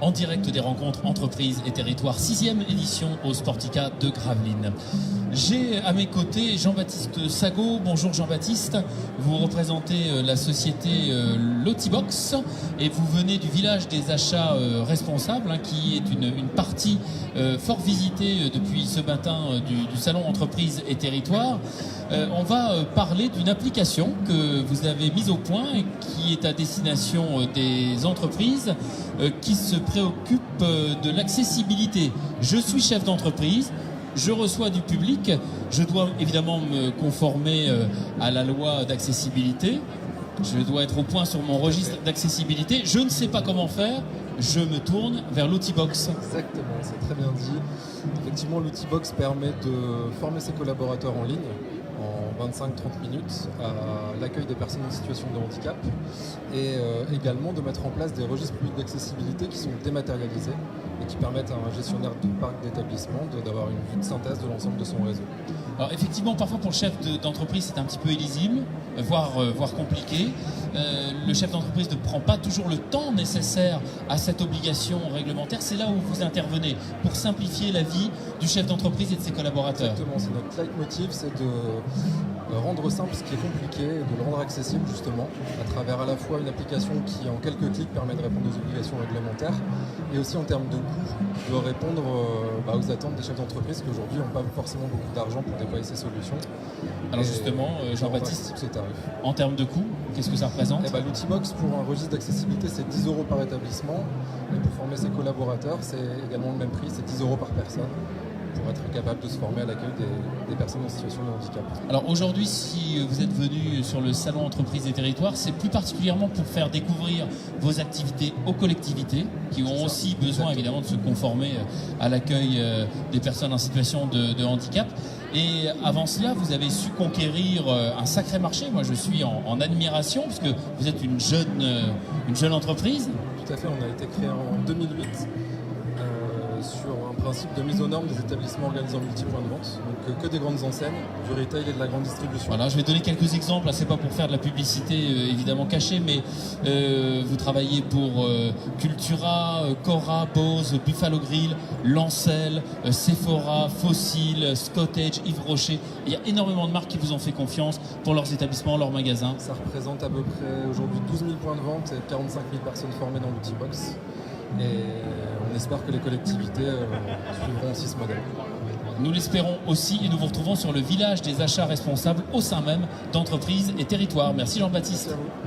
en direct des rencontres entreprises et territoires, 6e édition au Sportica de Gravelines. J'ai à mes côtés Jean-Baptiste Sagot. Bonjour Jean-Baptiste, vous représentez la société Lotibox et vous venez du village des achats responsables, qui est une partie fort visitée depuis ce matin du salon entreprises et territoires. On va parler d'une application que vous avez mise au point et qui est à destination des entreprises qui se préoccupent de l'accessibilité. Je suis chef d'entreprise, je reçois du public, je dois évidemment me conformer à la loi d'accessibilité, je dois être au point sur mon registre d'accessibilité, je ne sais pas comment faire, je me tourne vers Lotibox. Exactement, c'est très bien dit. Effectivement, Lotibox permet de former ses collaborateurs en ligne en 25-30 minutes à l'accueil des personnes en situation de handicap et également de mettre en place des registres publics d'accessibilité qui sont dématérialisés et qui permettent à un gestionnaire de parc d'établissement d'avoir une vue de synthèse de l'ensemble de son réseau. Alors effectivement, parfois pour le chef d'entreprise, c'est un petit peu illisible, voire compliqué. Le chef d'entreprise ne prend pas toujours le temps nécessaire à cette obligation réglementaire. C'est là où vous intervenez pour simplifier la vie du chef d'entreprise et de ses collaborateurs. Exactement, c'est notre leitmotiv, c'est de rendre simple ce qui est compliqué et de le rendre accessible justement à travers à la fois une application qui en quelques clics permet de répondre aux obligations réglementaires et aussi en termes de coût de répondre aux attentes des chefs d'entreprise qui aujourd'hui n'ont pas forcément beaucoup d'argent pour déployer ces solutions. Alors justement, Jean-Baptiste, en termes de coût, qu'est-ce que ça représente? Lotibox pour un registre d'accessibilité c'est 10 € par établissement et pour former ses collaborateurs c'est également le même prix, c'est 10 € par personne, pour être capable de se former à l'accueil des personnes en situation de handicap. Alors aujourd'hui, si vous êtes venu sur le salon Entreprises et Territoires, c'est plus particulièrement pour faire découvrir vos activités aux collectivités qui ont aussi besoin évidemment de se conformer à l'accueil des personnes en situation de handicap. Et avant cela, vous avez su conquérir un sacré marché. Moi, je suis en admiration puisque vous êtes une jeune entreprise. Tout à fait, on a été créé en 2008. Sur un principe de mise aux normes des établissements organisant multi-points de vente, donc que des grandes enseignes, du retail et de la grande distribution. Voilà, je vais donner quelques exemples, c'est pas pour faire de la publicité évidemment cachée, mais vous travaillez pour Cultura, Cora, Bose, Buffalo Grill, Lancel, Sephora, Fossil, Scottage, Yves Rocher. Il y a énormément de marques qui vous ont fait confiance pour leurs établissements, leurs magasins. Ça représente à peu près aujourd'hui 12 000 points de vente et 45 000 personnes formées dans Lotibox. Et on espère que les collectivités suivront aussi ce modèle. Nous l'espérons aussi et nous vous retrouvons sur le village des achats responsables au sein même d'entreprises et territoires. Merci Jean-Baptiste. Merci à vous.